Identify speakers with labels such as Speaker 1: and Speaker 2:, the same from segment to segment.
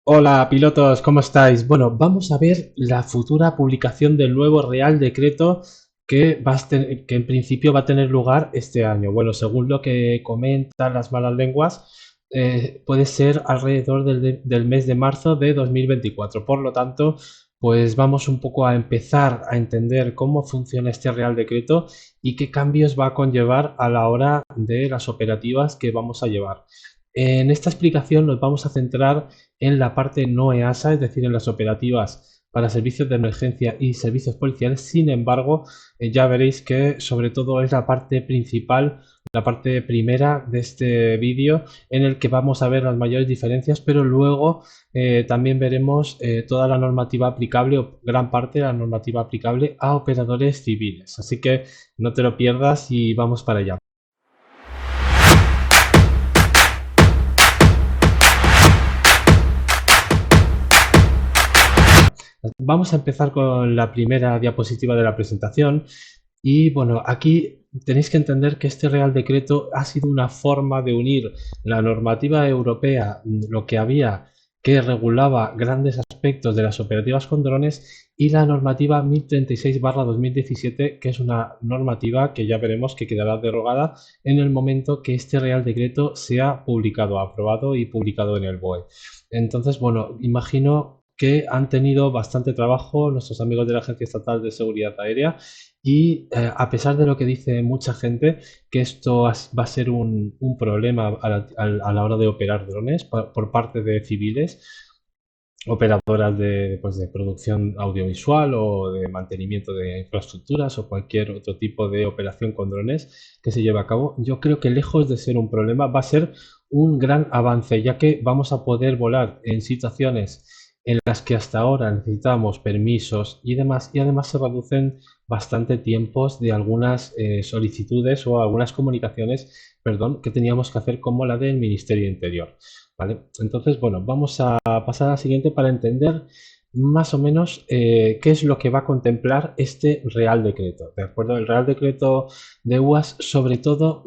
Speaker 1: Hola pilotos, ¿cómo estáis? Bueno, vamos a ver la futura publicación del nuevo Real Decreto que en principio va a tener lugar este año. Bueno, según lo que comentan las malas lenguas, puede ser alrededor del mes de marzo de 2024. Por lo tanto, pues vamos un poco a empezar a entender cómo funciona este Real Decreto y qué cambios va a conllevar a la hora de las operativas que vamos a llevar. En esta explicación nos vamos a centrar en la parte no EASA, es decir, en las operativas para servicios de emergencia y servicios policiales. Sin embargo, ya veréis que sobre todo es la parte principal, la parte primera de este vídeo en el que vamos a ver las mayores diferencias, pero luego también veremos toda la normativa aplicable o gran parte de la normativa aplicable a operadores civiles. Así que no te lo pierdas y vamos para allá. Vamos a empezar con la primera diapositiva de la presentación y bueno, aquí tenéis que entender que este Real Decreto ha sido una forma de unir la normativa europea, lo que había que regulaba grandes aspectos de las operativas con drones y la normativa 1036/2017, que es una normativa que ya veremos que quedará derogada en el momento que este Real Decreto sea publicado, aprobado y publicado en el BOE. Entonces, bueno, imagino que han tenido bastante trabajo nuestros amigos de la Agencia Estatal de Seguridad Aérea y a pesar de lo que dice mucha gente, que esto va a ser un problema a la hora de operar drones por parte de civiles, operadoras pues, de producción audiovisual o de mantenimiento de infraestructuras o cualquier otro tipo de operación con drones que se lleve a cabo, yo creo que lejos de ser un problema va a ser un gran avance, ya que vamos a poder volar en situaciones en las que hasta ahora necesitamos permisos y demás, y además se reducen bastante tiempos de algunas solicitudes o algunas comunicaciones, perdón, que teníamos que hacer como la del Ministerio de Interior. ¿Vale? Entonces, bueno, vamos a pasar a la siguiente para entender más o menos qué es lo que va a contemplar este Real Decreto. ¿De acuerdo? El Real Decreto de UAS, sobre todo,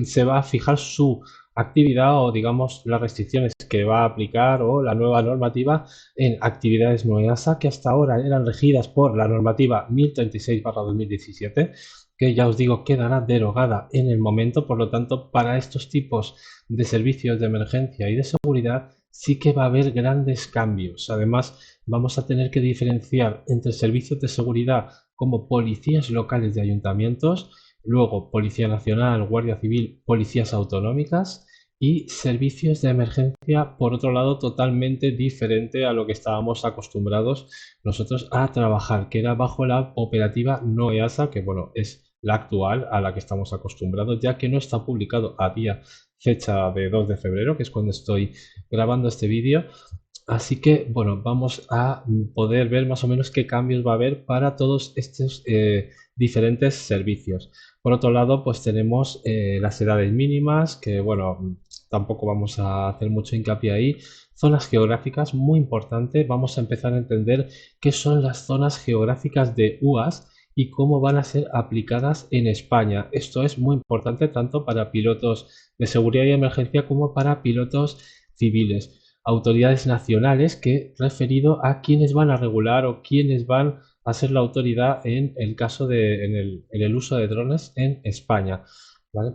Speaker 1: se va a fijar su actividad o, digamos, las restricciones que va a aplicar o la nueva normativa en actividades no EASA que hasta ahora eran regidas por la normativa 1036/2017, que ya os digo quedará derogada en el momento. Por lo tanto, para estos tipos de servicios de emergencia y de seguridad sí que va a haber grandes cambios. Además, vamos a tener que diferenciar entre servicios de seguridad como policías locales de ayuntamientos, luego Policía Nacional, Guardia Civil, policías autonómicas y servicios de emergencia, por otro lado, totalmente diferente a lo que estábamos acostumbrados nosotros a trabajar, que era bajo la operativa no EASA, que bueno, es la actual a la que estamos acostumbrados, ya que no está publicado a día fecha de 2 de febrero, que es cuando estoy grabando este vídeo. Así que, bueno, vamos a poder ver más o menos qué cambios va a haber para todos estos diferentes servicios. Por otro lado, pues tenemos las edades mínimas, que bueno, tampoco vamos a hacer mucho hincapié ahí. Zonas geográficas, muy importante. Vamos a empezar a entender qué son las zonas geográficas de UAS y cómo van a ser aplicadas en España. Esto es muy importante tanto para pilotos de seguridad y emergencia como para pilotos civiles. Autoridades nacionales que referido a quienes van a regular o quienes van a ser la autoridad en el caso en el uso de drones en España. ¿Vale?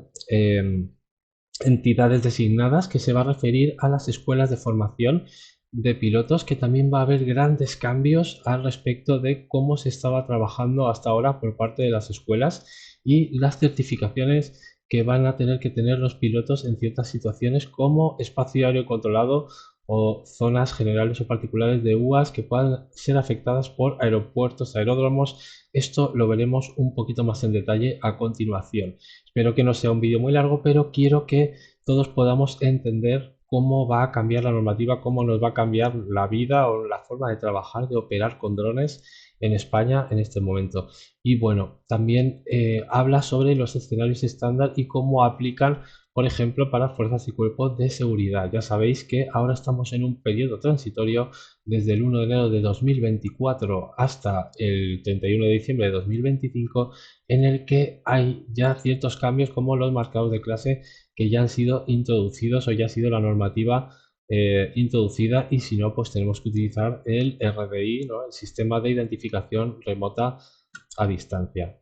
Speaker 1: Entidades designadas que se va a referir a las escuelas de formación de pilotos, que también va a haber grandes cambios al respecto de cómo se estaba trabajando hasta ahora por parte de las escuelas y las certificaciones que van a tener que tener los pilotos en ciertas situaciones como espacio aéreo controlado o zonas generales o particulares de UAS que puedan ser afectadas por aeropuertos, aeródromos. Esto lo veremos un poquito más en detalle a continuación. Espero que no sea un vídeo muy largo, pero quiero que todos podamos entender cómo va a cambiar la normativa, cómo nos va a cambiar la vida o la forma de trabajar, de operar con drones en España en este momento. Y bueno, también habla sobre los escenarios estándar y cómo aplican, por ejemplo, para fuerzas y cuerpos de seguridad. Ya sabéis que ahora estamos en un periodo transitorio desde el 1 de enero de 2024 hasta el 31 de diciembre de 2025, en el que hay ya ciertos cambios como los marcados de clase que ya han sido introducidos o ya ha sido la normativa introducida, y si no, pues tenemos que utilizar el RDI, ¿no? El sistema de identificación remota a distancia.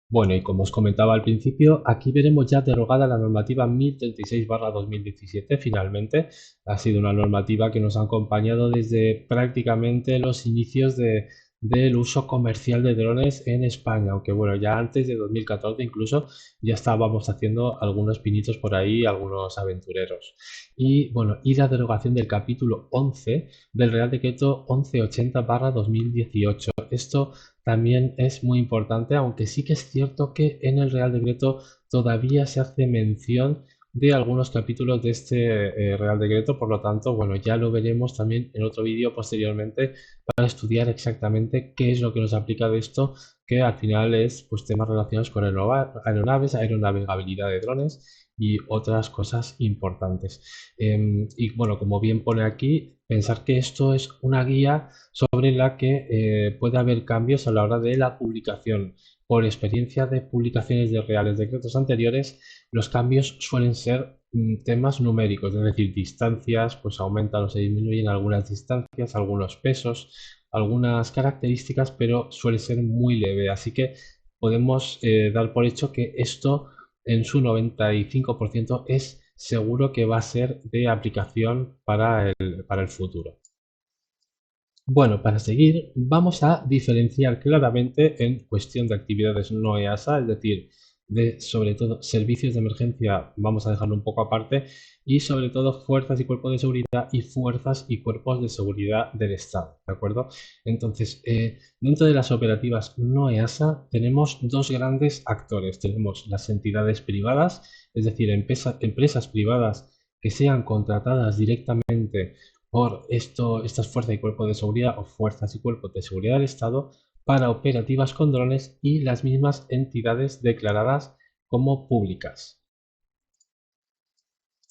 Speaker 1: Bueno, y como os comentaba al principio, aquí veremos ya derogada la normativa 1036/2017. Finalmente, ha sido una normativa que nos ha acompañado desde prácticamente los inicios del uso comercial de drones en España, aunque bueno, ya antes de 2014 incluso ya estábamos haciendo algunos pinitos por ahí, algunos aventureros. Y bueno, y la derogación del capítulo 11 del Real Decreto 1180/2018. Esto también es muy importante, aunque sí que es cierto que en el Real Decreto todavía se hace mención de algunos capítulos de este Real Decreto. Por lo tanto, bueno, ya lo veremos también en otro vídeo posteriormente para estudiar exactamente qué es lo que nos aplica de esto, que al final es pues temas relacionados con aeronaves, aeronavegabilidad de drones y otras cosas importantes. Y bueno, como bien pone aquí, pensar que esto es una guía sobre la que puede haber cambios a la hora de la publicación. Por experiencia de publicaciones de reales decretos anteriores, los cambios suelen ser temas numéricos, es decir, distancias, pues aumentan o se disminuyen algunas distancias, algunos pesos, algunas características, pero suele ser muy leve. Así que podemos dar por hecho que esto en su 95% es seguro que va a ser de aplicación para el futuro. Bueno, para seguir, vamos a diferenciar claramente en cuestión de actividades no EASA, es decir, de sobre todo servicios de emergencia, vamos a dejarlo un poco aparte, y sobre todo fuerzas y cuerpos de seguridad y fuerzas y cuerpos de seguridad del Estado, ¿de acuerdo? Entonces, dentro de las operativas no EASA tenemos dos grandes actores. Tenemos las entidades privadas, es decir, empresas privadas que sean contratadas directamente por estas fuerzas y cuerpos de seguridad o fuerzas y cuerpos de seguridad del Estado para operativas con drones, y las mismas entidades declaradas como públicas.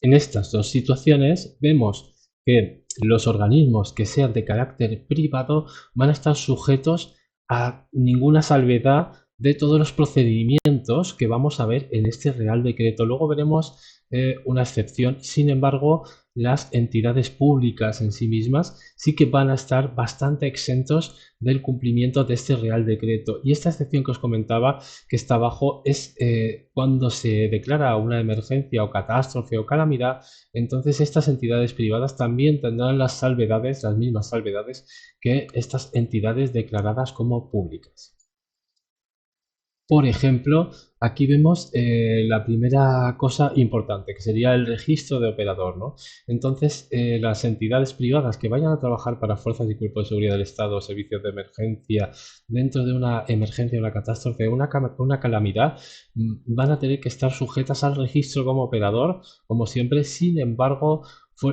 Speaker 1: En estas dos situaciones vemos que los organismos que sean de carácter privado van a estar sujetos a ninguna salvedad de todos los procedimientos que vamos a ver en este Real Decreto. Luego veremos una excepción. Sin embargo, las entidades públicas en sí mismas sí que van a estar bastante exentos del cumplimiento de este Real Decreto. Y esta excepción que os comentaba, que está abajo, es cuando se declara una emergencia o catástrofe o calamidad. Entonces estas entidades privadas también tendrán las salvedades, las mismas salvedades que estas entidades declaradas como públicas. Por ejemplo, aquí vemos la primera cosa importante, que sería el registro de operador, ¿no? Entonces, las entidades privadas que vayan a trabajar para fuerzas y cuerpos de seguridad del Estado o servicios de emergencia dentro de una emergencia, una catástrofe, una calamidad, van a tener que estar sujetas al registro como operador, como siempre. Sin embargo,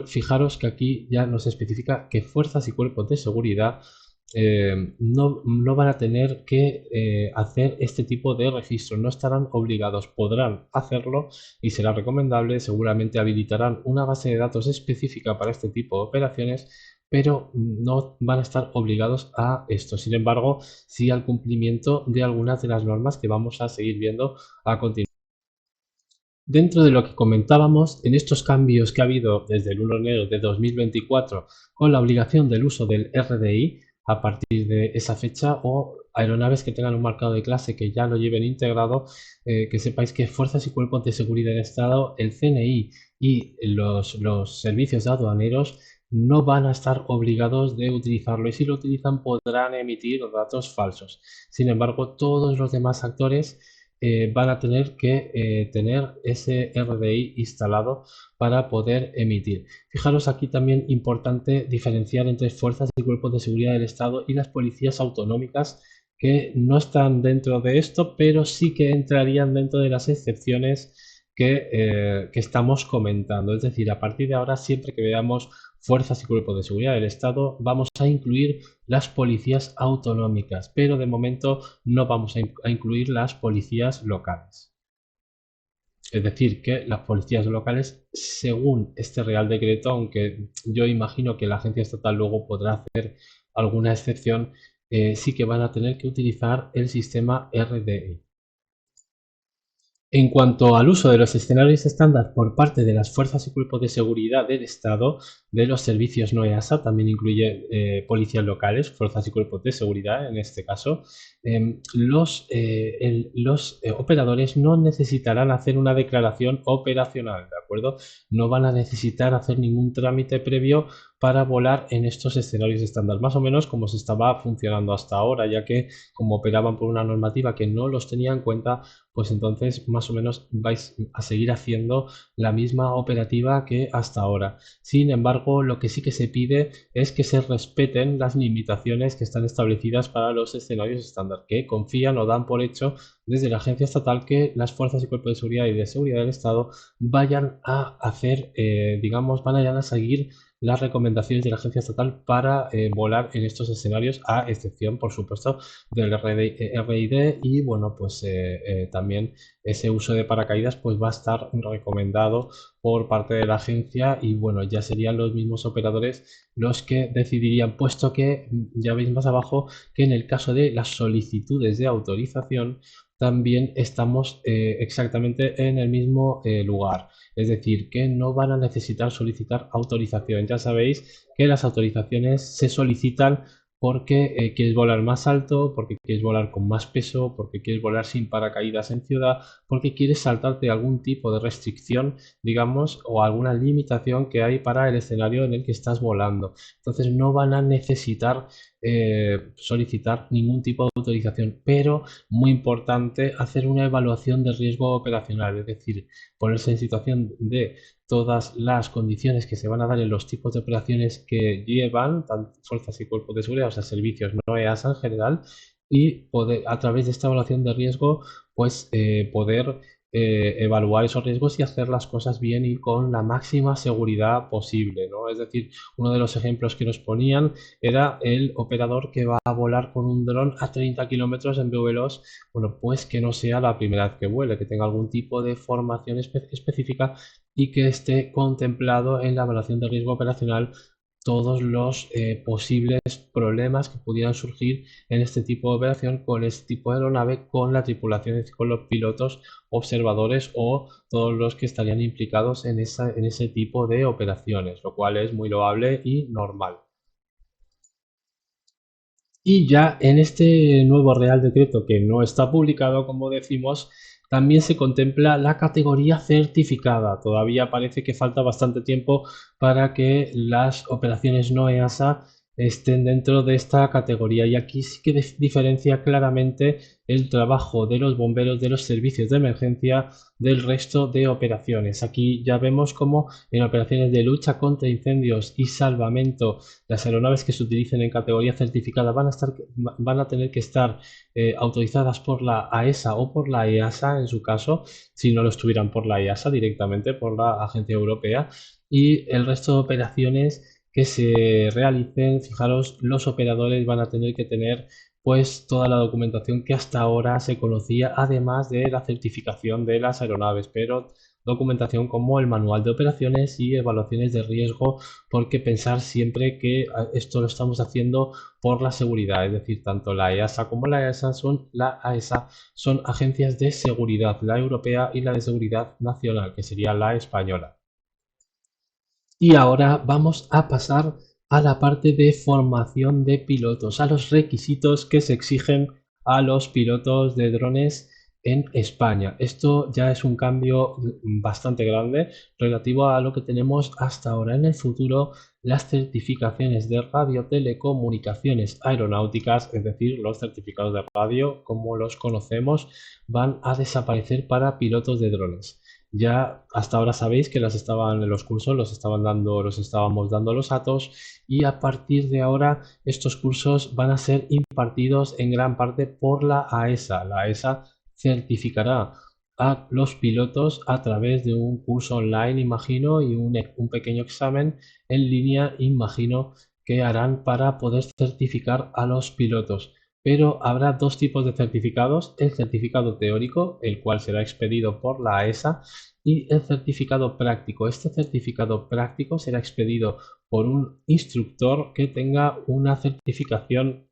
Speaker 1: fijaros que aquí ya nos especifica que fuerzas y cuerpos de seguridad no van a tener que hacer este tipo de registro, no estarán obligados, podrán hacerlo y será recomendable. Seguramente habilitarán una base de datos específica para este tipo de operaciones, pero no van a estar obligados a esto. Sin embargo, sí al cumplimiento de algunas de las normas que vamos a seguir viendo a continuación. Dentro de lo que comentábamos, en estos cambios que ha habido desde el 1 de enero de 2024 con la obligación del uso del RDI a partir de esa fecha, o aeronaves que tengan un marcado de clase que ya lo lleven integrado, que sepáis que fuerzas y cuerpos de seguridad del Estado, el CNI y los servicios aduaneros no van a estar obligados de utilizarlo, y si lo utilizan podrán emitir datos falsos. Sin embargo, todos los demás actores van a tener que tener ese RDI instalado para poder emitir. Fijaros aquí también importante diferenciar entre fuerzas y cuerpos de seguridad del Estado y las policías autonómicas, que no están dentro de esto, pero sí que entrarían dentro de las excepciones que estamos comentando. Es decir, a partir de ahora, siempre que veamos fuerzas y cuerpos de seguridad del Estado, vamos a incluir las policías autonómicas, pero de momento no vamos a incluir las policías locales. Es decir, que las policías locales, según este Real Decreto, aunque yo imagino que la agencia estatal luego podrá hacer alguna excepción, sí que van a tener que utilizar el sistema RDI. En cuanto al uso de los escenarios estándar por parte de las fuerzas y cuerpos de seguridad del Estado, de los servicios no EASA, también incluye policías locales, fuerzas y cuerpos de seguridad en este caso, los operadores no necesitarán hacer una declaración operacional, ¿de acuerdo? No van a necesitar hacer ningún trámite previo para volar en estos escenarios estándar, más o menos como se estaba funcionando hasta ahora, ya que como operaban por una normativa que no los tenía en cuenta, pues entonces más o menos vais a seguir haciendo la misma operativa que hasta ahora. Sin embargo, lo que sí que se pide es que se respeten las limitaciones que están establecidas para los escenarios estándar, que confían o dan por hecho desde la agencia estatal que las fuerzas y cuerpos de seguridad y de seguridad del Estado vayan a hacer, digamos, vayan a seguir las recomendaciones de la agencia estatal para volar en estos escenarios, a excepción, por supuesto, del RID y bueno, pues también ese uso de paracaídas pues va a estar recomendado por parte de la agencia y bueno, ya serían los mismos operadores los que decidirían, puesto que ya veis más abajo que en el caso de las solicitudes de autorización también estamos exactamente en el mismo lugar. Es decir, que no van a necesitar solicitar autorización. Ya sabéis que las autorizaciones se solicitan porque quieres volar más alto, porque quieres volar con más peso, porque quieres volar sin paracaídas en ciudad, porque quieres saltarte algún tipo de restricción, digamos, o alguna limitación que hay para el escenario en el que estás volando. Entonces no van a necesitar solicitar ningún tipo de autorización, pero muy importante hacer una evaluación de riesgo operacional, es decir, ponerse en situación de todas las condiciones que se van a dar en los tipos de operaciones que llevan, tanto fuerzas y cuerpos de seguridad, o sea, servicios no EASA en general, y poder, a través de esta evaluación de riesgo, pues poder evaluar esos riesgos y hacer las cosas bien y con la máxima seguridad posible, ¿no? Es decir, uno de los ejemplos que nos ponían era el operador que va a volar con un dron a 30 kilómetros en vuelos, bueno, pues que no sea la primera vez que vuele, que tenga algún tipo de formación específica y que esté contemplado en la evaluación de riesgo operacional todos los posibles problemas que pudieran surgir en este tipo de operación con este tipo de aeronave, con la tripulación, es decir, con los pilotos, observadores o todos los que estarían implicados en ese tipo de operaciones, lo cual es muy loable y normal. Y ya en este nuevo Real Decreto que no está publicado, como decimos, también se contempla la categoría certificada. Todavía parece que falta bastante tiempo para que las operaciones no EASA estén dentro de esta categoría. Y aquí sí que diferencia claramente el trabajo de los bomberos de los servicios de emergencia del resto de operaciones. Aquí ya vemos cómo en operaciones de lucha contra incendios y salvamento las aeronaves que se utilicen en categoría certificada van a tener que estar autorizadas por la AESA o por la EASA en su caso, si no lo estuvieran por la EASA directamente, por la Agencia Europea, y el resto de operaciones que se realicen, fijaros, los operadores van a tener que tener pues toda la documentación que hasta ahora se conocía, además de la certificación de las aeronaves, pero documentación como el manual de operaciones y evaluaciones de riesgo, porque pensar siempre que esto lo estamos haciendo por la seguridad, es decir, tanto la EASA como la AESA son agencias de seguridad, la europea y la de seguridad nacional, que sería la española. Y ahora vamos a pasar a la parte de formación de pilotos, a los requisitos que se exigen a los pilotos de drones en España. Esto ya es un cambio bastante grande relativo a lo que tenemos hasta ahora. En el futuro, las certificaciones de radiotelecomunicaciones aeronáuticas, es decir, los certificados de radio como los conocemos, van a desaparecer para pilotos de drones. Ya hasta ahora sabéis que las estaban en los cursos, los estábamos dando los ATOS y a partir de ahora estos cursos van a ser impartidos en gran parte por la AESA. La AESA certificará a los pilotos a través de un curso online, imagino, y un pequeño examen en línea, imagino, que harán para poder certificar a los pilotos. Pero habrá dos tipos de certificados: el certificado teórico, el cual será expedido por la AESA, y el certificado práctico. Este certificado práctico será expedido por un instructor que tenga una certificación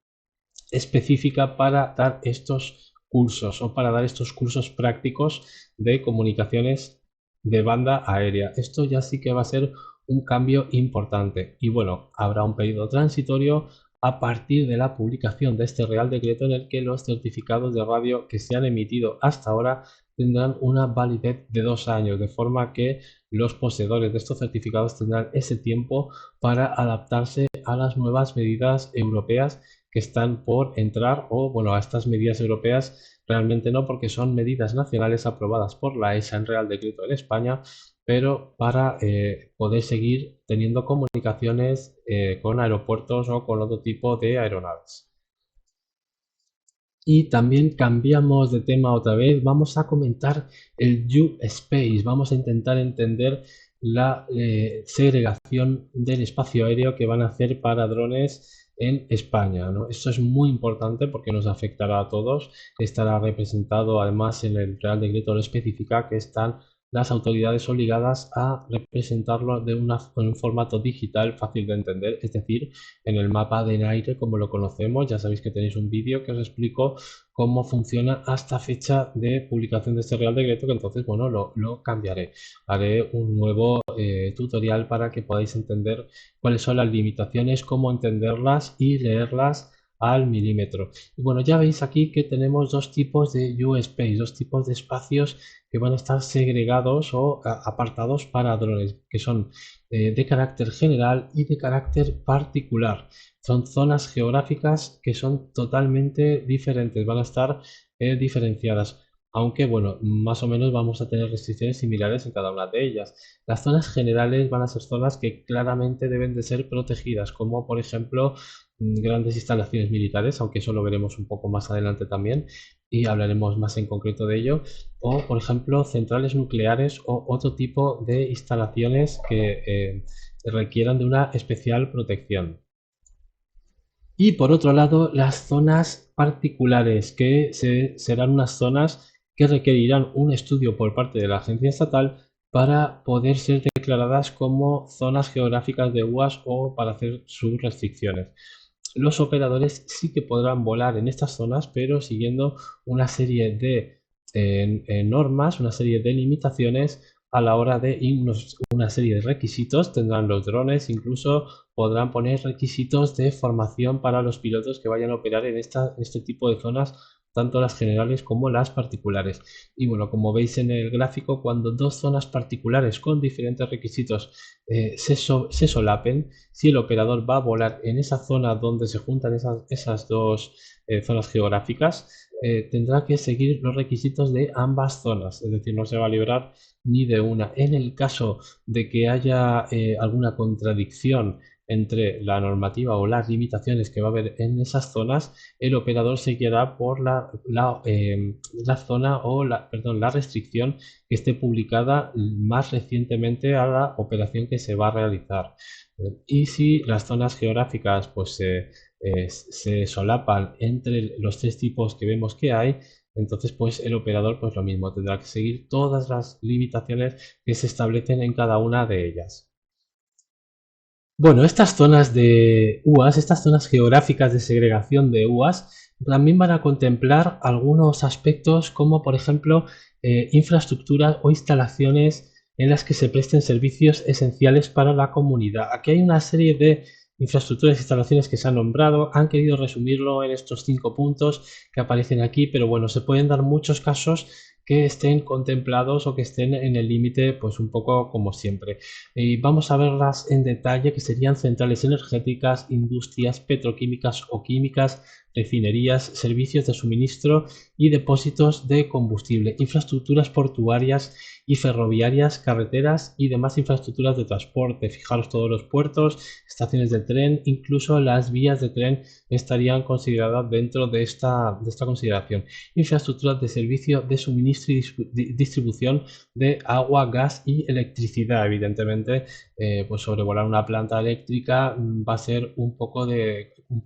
Speaker 1: específica para dar estos cursos o para dar estos cursos prácticos de comunicaciones de banda aérea. Esto ya sí que va a ser un cambio importante y bueno, habrá un periodo transitorio a partir de la publicación de este Real Decreto en el que los certificados de radio que se han emitido hasta ahora tendrán una validez de 2 años, de forma que los poseedores de estos certificados tendrán ese tiempo para adaptarse a las nuevas medidas europeas que están por entrar o bueno, a estas medidas europeas realmente no porque son medidas nacionales aprobadas por la ESA en Real Decreto en España, pero para poder seguir teniendo comunicaciones con aeropuertos o con otro tipo de aeronaves. Y también cambiamos de tema otra vez, vamos a comentar el U-Space, vamos a intentar entender la segregación del espacio aéreo que van a hacer para drones en España, ¿no? Esto es muy importante porque nos afectará a todos, estará representado además en el Real Decreto, lo especifica que están las autoridades obligadas a representarlo en un formato digital fácil de entender, es decir, en el mapa de aire como lo conocemos. Ya sabéis que tenéis un vídeo que os explico cómo funciona hasta fecha de publicación de este Real Decreto, que entonces, bueno, lo cambiaré. Haré un nuevo tutorial para que podáis entender cuáles son las limitaciones, cómo entenderlas y leerlas al milímetro. Y bueno, ya veis aquí que tenemos dos tipos de U-Space, dos tipos de espacios que van a estar segregados o apartados para drones, que son de carácter general y de carácter particular. Son zonas geográficas que son totalmente diferentes, van a estar diferenciadas. Aunque, bueno, más o menos vamos a tener restricciones similares en cada una de ellas. Las zonas generales van a ser zonas que claramente deben de ser protegidas, como por ejemplo grandes instalaciones militares, aunque eso lo veremos un poco más adelante también y hablaremos más en concreto de ello, o por ejemplo centrales nucleares o otro tipo de instalaciones que requieran de una especial protección. Y por otro lado, las zonas particulares, que serán unas zonas que requerirán un estudio por parte de la agencia estatal para poder ser declaradas como zonas geográficas de UAS o para hacer sus restricciones. Los operadores sí que podrán volar en estas zonas, pero siguiendo una serie de normas, una serie de limitaciones a la hora de una serie de requisitos. Tendrán los drones, incluso podrán poner requisitos de formación para los pilotos que vayan a operar en este tipo de zonas, tanto las generales como las particulares. Y bueno, como veis en el gráfico, cuando dos zonas particulares con diferentes requisitos se solapen, si el operador va a volar en esa zona donde se juntan esas dos zonas geográficas, tendrá que seguir los requisitos de ambas zonas, es decir, no se va a librar ni de una. En el caso de que haya alguna contradicción entre la normativa o las limitaciones que va a haber en esas zonas, el operador se guiará por la zona o la restricción que esté publicada más recientemente a la operación que se va a realizar. Y si las zonas geográficas pues, se solapan entre los tres tipos que vemos que hay, entonces pues el operador pues lo mismo, tendrá que seguir todas las limitaciones que se establecen en cada una de ellas. Bueno, estas zonas de UAS, estas zonas geográficas de segregación de UAS, también van a contemplar algunos aspectos como, por ejemplo, infraestructuras o instalaciones en las que se presten servicios esenciales para la comunidad. Aquí hay una serie de infraestructuras e instalaciones que se han nombrado, han querido resumirlo en estos 5 puntos que aparecen aquí, pero bueno, se pueden dar muchos casos que estén contemplados o que estén en el límite, pues un poco como siempre. Y vamos a verlas en detalle, que serían centrales energéticas, industrias petroquímicas o químicas, refinerías, servicios de suministro y depósitos de combustible, infraestructuras portuarias y ferroviarias, carreteras y demás infraestructuras de transporte. Fijaros, todos los puertos, estaciones de tren, incluso las vías de tren estarían consideradas dentro de esta consideración. Infraestructuras de servicio de suministro y distribución de agua, gas y electricidad. Evidentemente, pues sobrevolar una planta eléctrica va a ser un poco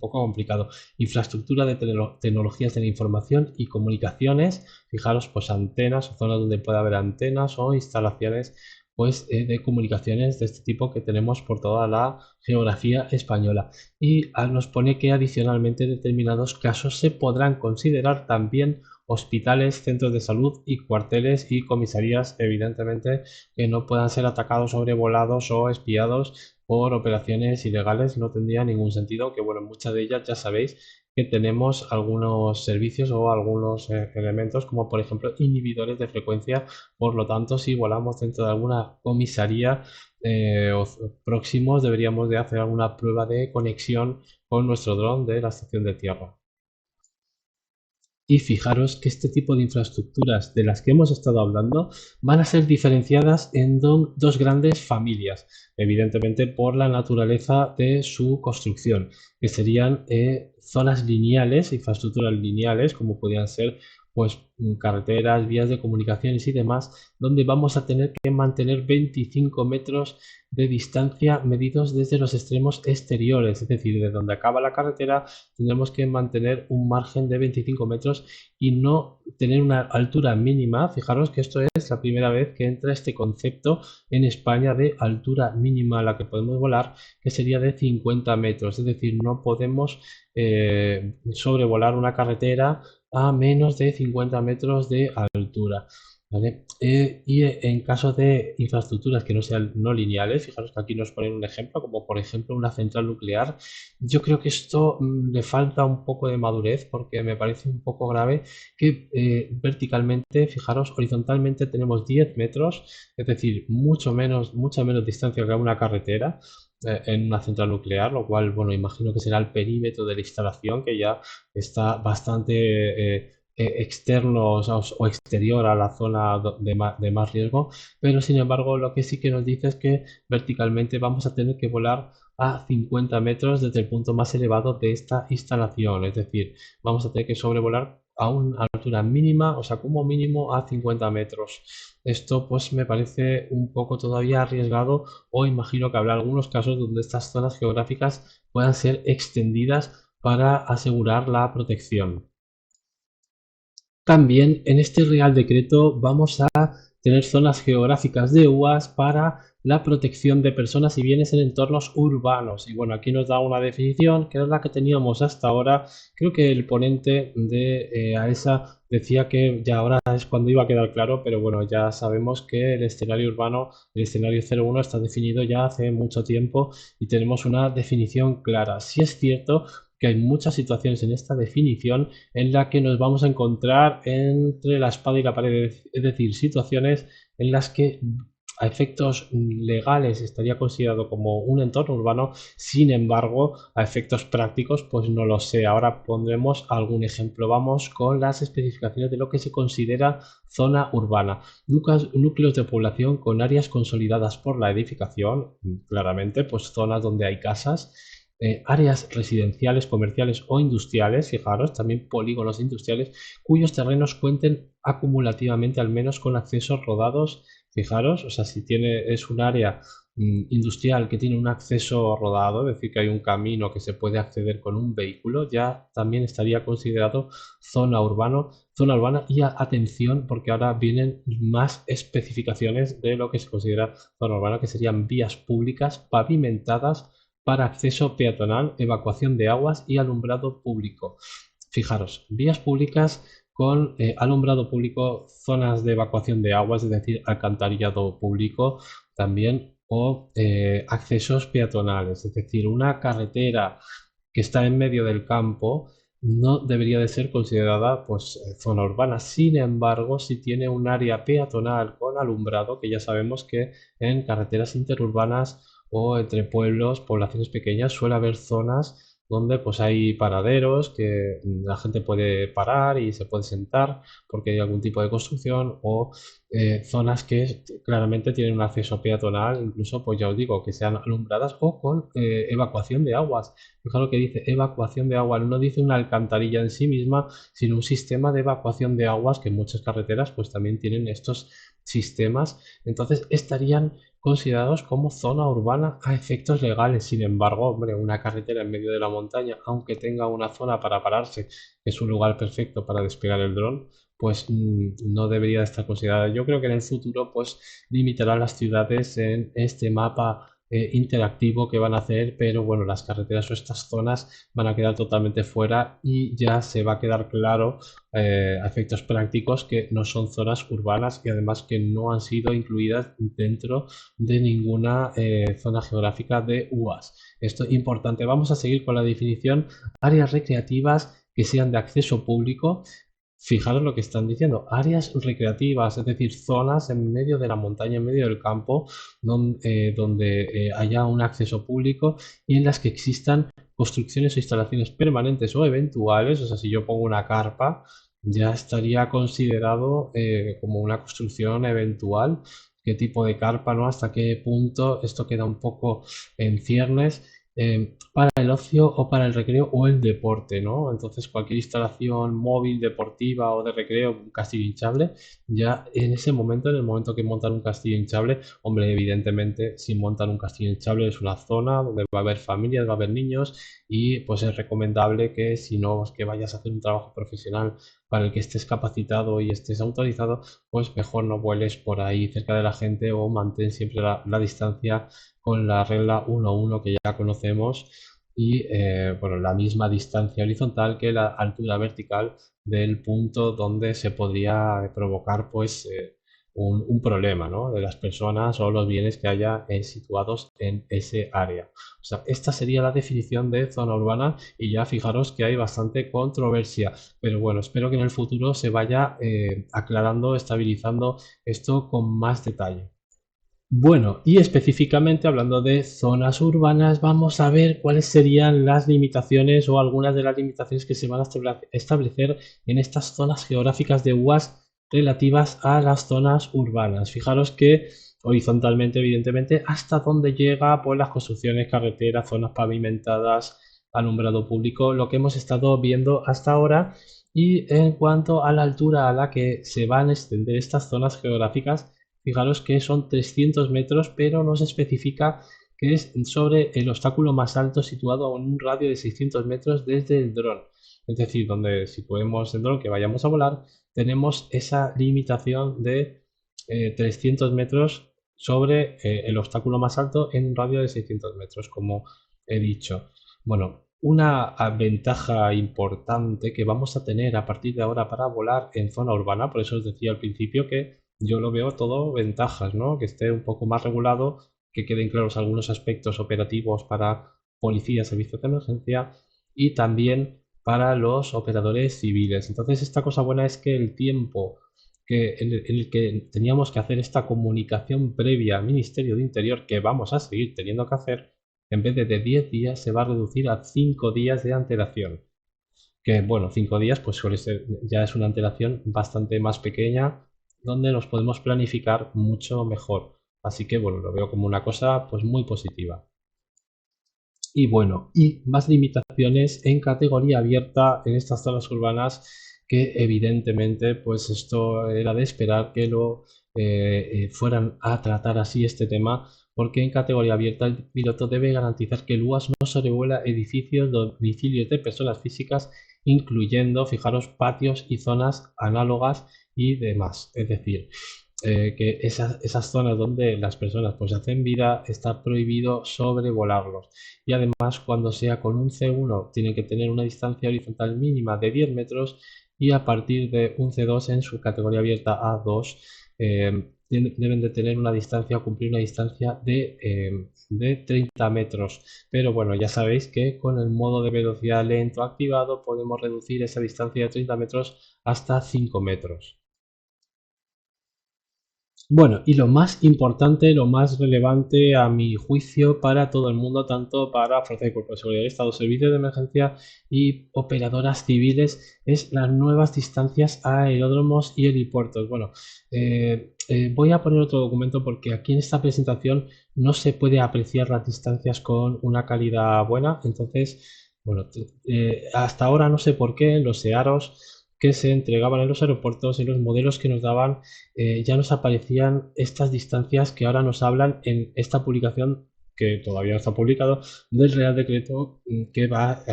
Speaker 1: complicado. Infraestructura de tecnologías de la información y comunicaciones. Fijaros, pues antenas o zonas donde puede haber antenas o instalaciones pues de comunicaciones de este tipo que tenemos por toda la geografía española. Y nos pone que adicionalmente en determinados casos se podrán considerar también hospitales, centros de salud y cuarteles y comisarías, evidentemente, que no puedan ser atacados, sobrevolados o espiados por operaciones ilegales. No tendría ningún sentido, que bueno, muchas de ellas ya sabéis que tenemos algunos servicios o algunos elementos, como por ejemplo inhibidores de frecuencia. Por lo tanto, si volamos dentro de alguna comisaría próximos, deberíamos de hacer alguna prueba de conexión con nuestro dron de la estación de tierra. Y fijaros que este tipo de infraestructuras de las que hemos estado hablando van a ser diferenciadas en dos grandes familias, evidentemente por la naturaleza de su construcción, que serían zonas lineales, infraestructuras lineales, como podrían ser pues carreteras, vías de comunicaciones y demás, donde vamos a tener que mantener 25 metros de distancia medidos desde los extremos exteriores, es decir, de donde acaba la carretera tendremos que mantener un margen de 25 metros y no tener una altura mínima. Fijaros que esto es la primera vez que entra este concepto en España de altura mínima a la que podemos volar, que sería de 50 metros, es decir, no podemos sobrevolar una carretera a menos de 50 metros de altura. ¿Vale? Y en caso de infraestructuras que no sean no lineales, fijaros que aquí nos ponen un ejemplo, como por ejemplo una central nuclear. Yo creo que esto le falta un poco de madurez porque me parece un poco grave que verticalmente, fijaros, horizontalmente tenemos 10 metros, es decir, mucha menos distancia que una carretera en una central nuclear, lo cual, bueno, imagino que será el perímetro de la instalación que ya está bastante externo o exterior a la zona de más riesgo, pero sin embargo lo que sí que nos dice es que verticalmente vamos a tener que volar a 50 metros desde el punto más elevado de esta instalación, es decir, vamos a tener que sobrevolar a una altura mínima, o sea, como mínimo a 50 metros. Esto pues me parece un poco todavía arriesgado o imagino que habrá algunos casos donde estas zonas geográficas puedan ser extendidas para asegurar la protección. También en este Real Decreto vamos a tener zonas geográficas de UAS para la protección de personas y bienes en entornos urbanos. Y bueno, aquí nos da una definición que es la que teníamos hasta ahora. Creo que el ponente de AESA decía que ya ahora es cuando iba a quedar claro, pero bueno, ya sabemos que el escenario urbano, el escenario 01 está definido ya hace mucho tiempo y tenemos una definición clara. Sí es cierto que hay muchas situaciones en esta definición en la que nos vamos a encontrar entre la espada y la pared, es decir, situaciones en las que a efectos legales estaría considerado como un entorno urbano, sin embargo, a efectos prácticos, pues no lo sé. Ahora pondremos algún ejemplo. Vamos con las especificaciones de lo que se considera zona urbana. Núcleos de población con áreas consolidadas por la edificación, claramente, pues zonas donde hay casas, áreas residenciales, comerciales o industriales, fijaros, también polígonos industriales, cuyos terrenos cuenten acumulativamente al menos con accesos rodados, fijaros, o sea, si es un área industrial que tiene un acceso rodado, es decir, que hay un camino que se puede acceder con un vehículo, ya también estaría considerado zona urbana y atención, porque ahora vienen más especificaciones de lo que se considera zona urbana, que serían vías públicas pavimentadas para acceso peatonal, evacuación de aguas y alumbrado público. Fijaros, vías públicas con alumbrado público, zonas de evacuación de aguas, es decir, alcantarillado público también, o accesos peatonales, es decir, una carretera que está en medio del campo no debería de ser considerada pues zona urbana. Sin embargo, si tiene un área peatonal con alumbrado, que ya sabemos que en carreteras interurbanas o entre pueblos, poblaciones pequeñas, suele haber zonas donde pues hay paraderos que la gente puede parar y se puede sentar porque hay algún tipo de construcción o zonas que claramente tienen un acceso peatonal, incluso pues ya os digo, que sean alumbradas o con evacuación de aguas. Fijaros que dice evacuación de agua, no dice una alcantarilla en sí misma, sino un sistema de evacuación de aguas que muchas carreteras pues también tienen estos sistemas. Entonces estarían considerados como zona urbana a efectos legales. Sin embargo, hombre, una carretera en medio de la montaña, aunque tenga una zona para pararse, que es un lugar perfecto para despegar el dron, pues no debería estar considerada. Yo creo que en el futuro pues limitará las ciudades en este mapa interactivo que van a hacer, pero bueno, las carreteras o estas zonas van a quedar totalmente fuera y ya se va a quedar claro a efectos prácticos que no son zonas urbanas y además que no han sido incluidas dentro de ninguna zona geográfica de UAS. Esto es importante. Vamos a seguir con la definición: áreas recreativas que sean de acceso público. Fijaros lo que están diciendo: áreas recreativas, es decir, zonas en medio de la montaña, en medio del campo, donde haya un acceso público y en las que existan construcciones o instalaciones permanentes o eventuales. O sea, si yo pongo una carpa, ya estaría considerado como una construcción eventual. ¿Qué tipo de carpa, no? ¿Hasta qué punto esto queda un poco en ciernes? Para el ocio o para el recreo o el deporte, ¿no? Entonces, cualquier instalación móvil, deportiva o de recreo, un castillo hinchable, ya en ese momento, en el momento que montan un castillo hinchable, hombre, evidentemente, si montan un castillo hinchable es una zona donde va a haber familias, va a haber niños y pues es recomendable que si no es que vayas a hacer un trabajo profesional para el que estés capacitado y estés autorizado, pues mejor no vueles por ahí cerca de la gente o mantén siempre la distancia con la regla 1:1 que ya conocemos y bueno, la misma distancia horizontal que la altura vertical del punto donde se podría provocar pues un problema, ¿no? De las personas o los bienes que haya situados en ese área. O sea, esta sería la definición de zona urbana y ya fijaros que hay bastante controversia, pero bueno, espero que en el futuro se vaya aclarando, estabilizando esto con más detalle. Bueno, y específicamente hablando de zonas urbanas, vamos a ver cuáles serían las limitaciones o algunas de las limitaciones que se van a establecer en estas zonas geográficas de UAS relativas a las zonas urbanas. Fijaros que horizontalmente, evidentemente, hasta dónde llega pues, las construcciones, carreteras, zonas pavimentadas, alumbrado público, lo que hemos estado viendo hasta ahora. Y en cuanto a la altura a la que se van a extender estas zonas geográficas, fijaros que son 300 metros, pero nos especifica que es sobre el obstáculo más alto situado en un radio de 600 metros desde el dron. Es decir, donde situemos el dron que vayamos a volar, tenemos esa limitación de 300 metros sobre el obstáculo más alto en un radio de 600 metros, como he dicho. Bueno, una ventaja importante que vamos a tener a partir de ahora para volar en zona urbana, por eso os decía al principio que yo lo veo todo ventajas, ¿no? Que esté un poco más regulado, que queden claros algunos aspectos operativos para policía, servicios de emergencia y también para los operadores civiles. Entonces, esta cosa buena es que el tiempo en el que teníamos que hacer esta comunicación previa al Ministerio de Interior, que vamos a seguir teniendo que hacer, en vez de 10 días, se va a reducir a 5 días de antelación. Que bueno, 5 días pues suele ser, ya es una antelación bastante más pequeña donde nos podemos planificar mucho mejor. Así que bueno, lo veo como una cosa pues muy positiva. Y bueno, y más limitaciones en categoría abierta en estas zonas urbanas que evidentemente pues esto era de esperar que lo fueran a tratar así este tema, porque en categoría abierta el piloto debe garantizar que el UAS no sobrevuela edificios, domicilios de personas físicas, incluyendo, fijaros, patios y zonas análogas y demás. Es decir, que esas zonas donde las personas pues hacen vida está prohibido sobrevolarlos. Y además, cuando sea con un C1 tiene que tener una distancia horizontal mínima de 10 metros y a partir de un C2 en su categoría abierta A2 deben de tener una distancia o cumplir una distancia de 30 metros. Pero bueno, ya sabéis que con el modo de velocidad lento activado podemos reducir esa distancia de 30 metros hasta 5 metros. Bueno, y lo más importante, lo más relevante a mi juicio para todo el mundo, tanto para Fuerza y Cuerpo de Seguridad del Estado, servicios de emergencia y operadoras civiles, es las nuevas distancias a aeródromos y helipuertos. Bueno, voy a poner otro documento porque aquí en esta presentación no se puede apreciar las distancias con una calidad buena. Entonces, bueno, hasta ahora no sé por qué los EAROS que se entregaban en los aeropuertos, en los modelos que nos daban, ya nos aparecían estas distancias que ahora nos hablan en esta publicación, que todavía no está publicado, del Real Decreto que va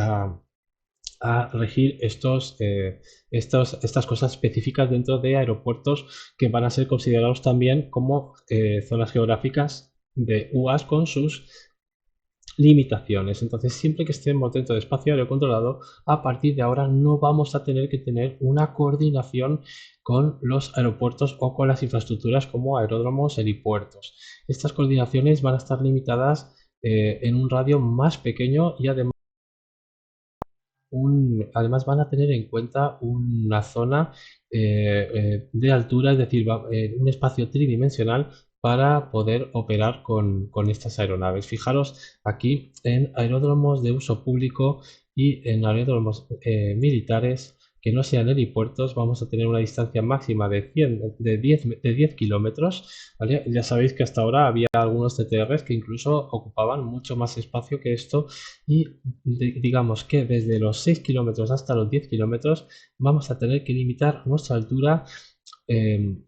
Speaker 1: a regir estas cosas específicas dentro de aeropuertos que van a ser considerados también como zonas geográficas de UAS con sus limitaciones. Entonces, siempre que estemos dentro de espacio aéreo controlado, a partir de ahora no vamos a tener que tener una coordinación con los aeropuertos o con las infraestructuras como aeródromos, helipuertos. Estas coordinaciones van a estar limitadas en un radio más pequeño y además van a tener en cuenta una zona de altura, es decir, un espacio tridimensional para poder operar con estas aeronaves. Fijaros aquí en aeródromos de uso público y en aeródromos militares que no sean helipuertos, vamos a tener una distancia máxima de 10 kilómetros. ¿Vale? Ya sabéis que hasta ahora había algunos CTRs que incluso ocupaban mucho más espacio que esto y digamos que desde los 6 kilómetros hasta los 10 kilómetros vamos a tener que limitar nuestra altura eh,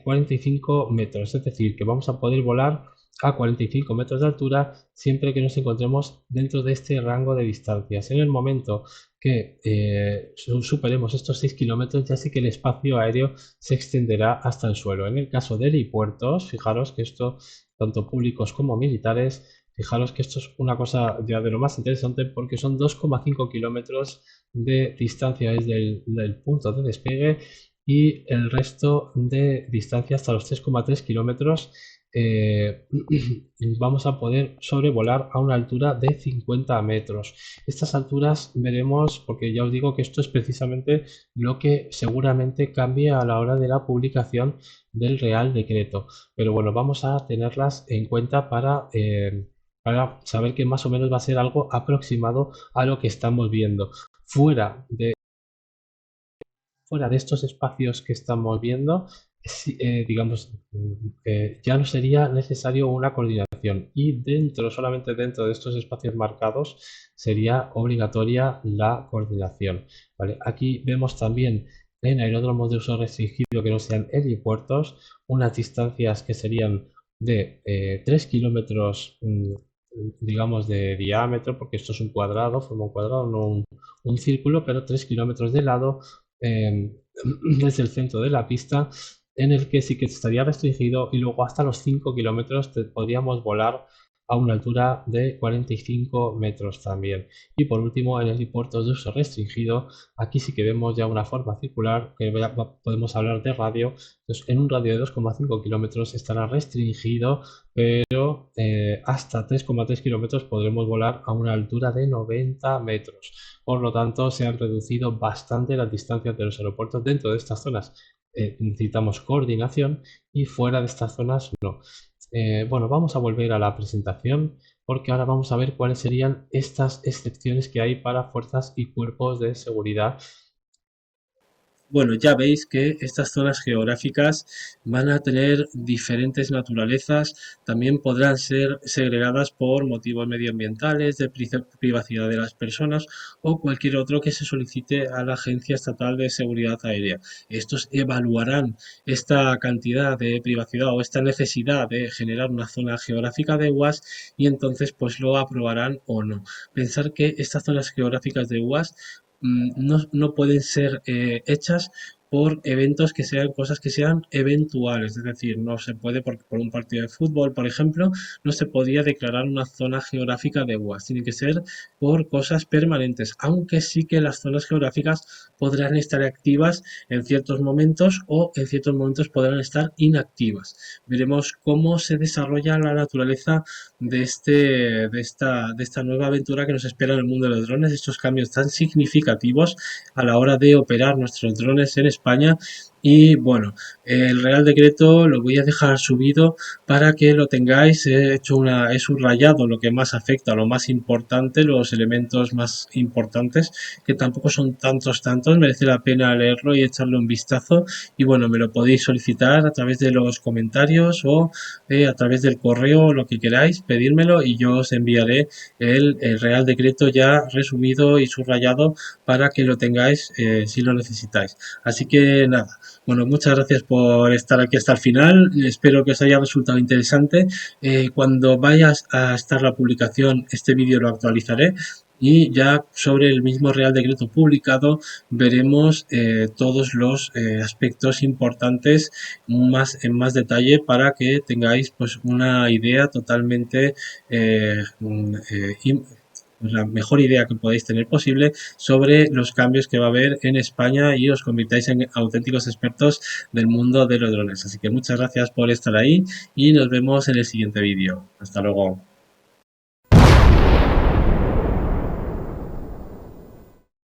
Speaker 1: 45 metros, es decir, que vamos a poder volar a 45 metros de altura siempre que nos encontremos dentro de este rango de distancias. En el momento que superemos estos 6 kilómetros, ya sí que el espacio aéreo se extenderá hasta el suelo. En el caso de helipuertos, fijaros que esto, tanto públicos como militares, fijaros que esto es una cosa ya de lo más interesante porque son 2,5 kilómetros de distancia desde el punto de despegue y el resto de distancia hasta los 3,3 kilómetros vamos a poder sobrevolar a una altura de 50 metros. Estas alturas veremos, porque ya os digo que esto es precisamente lo que seguramente cambie a la hora de la publicación del Real Decreto. Pero bueno, vamos a tenerlas en cuenta para saber que más o menos va a ser algo aproximado a lo que estamos viendo. Fuera de estos espacios que estamos viendo, digamos, ya no sería necesario una coordinación y solamente dentro de estos espacios marcados, sería obligatoria la coordinación. ¿Vale? Aquí vemos también en aeródromos de uso restringido que no sean helipuertos, unas distancias que serían de 3 kilómetros, digamos, de diámetro, porque esto es un cuadrado, forma un cuadrado, no un círculo, pero 3 kilómetros de lado desde el centro de la pista, en el que sí que estaría restringido y luego hasta los 5 kilómetros podríamos volar a una altura de 45 metros también. Y por último, en helipuertos de uso restringido, aquí sí que vemos ya una forma circular, que podemos hablar de radio. Entonces, en un radio de 2,5 kilómetros estará restringido, pero hasta 3,3 kilómetros podremos volar a una altura de 90 metros. Por lo tanto, se han reducido bastante las distancias de los aeropuertos. Dentro de estas zonas necesitamos coordinación y fuera de estas zonas no. Bueno, vamos a volver a la presentación porque ahora vamos a ver cuáles serían estas excepciones que hay para fuerzas y cuerpos de seguridad. Bueno, ya veis que estas zonas geográficas van a tener diferentes naturalezas, también podrán ser segregadas por motivos medioambientales, de privacidad de las personas o cualquier otro que se solicite a la Agencia Estatal de Seguridad Aérea. Estos evaluarán esta cantidad de privacidad o esta necesidad de generar una zona geográfica de UAS y entonces pues lo aprobarán o no. Pensar que estas zonas geográficas de UAS no pueden ser hechas por eventos que sean cosas que sean eventuales, es decir, no se puede por un partido de fútbol, por ejemplo, no se podría declarar una zona geográfica de UAS, tiene que ser por cosas permanentes, aunque sí que las zonas geográficas podrán estar activas en ciertos momentos o en ciertos momentos podrán estar inactivas. Veremos cómo se desarrolla la naturaleza de esta nueva aventura que nos espera en el mundo de los drones, estos cambios tan significativos a la hora de operar nuestros drones en España. Y bueno, el Real Decreto lo voy a dejar subido para que lo tengáis. He subrayado lo que más afecta, lo más importante, los elementos más importantes, que tampoco son tantos, merece la pena leerlo y echarle un vistazo. Y bueno, me lo podéis solicitar a través de los comentarios o a través del correo, lo que queráis, pedírmelo y yo os enviaré el Real Decreto ya resumido y subrayado para que lo tengáis si lo necesitáis. Así que nada, bueno, muchas gracias por estar aquí hasta el final. Espero que os haya resultado interesante. Cuando vayas a estar la publicación, este vídeo lo actualizaré y ya sobre el mismo Real Decreto publicado veremos todos los aspectos importantes en más detalle para que tengáis pues una idea totalmente la mejor idea que podáis tener posible sobre los cambios que va a haber en España y os convirtáis en auténticos expertos del mundo de los drones. Así que muchas gracias por estar ahí y nos vemos en el siguiente vídeo. Hasta luego.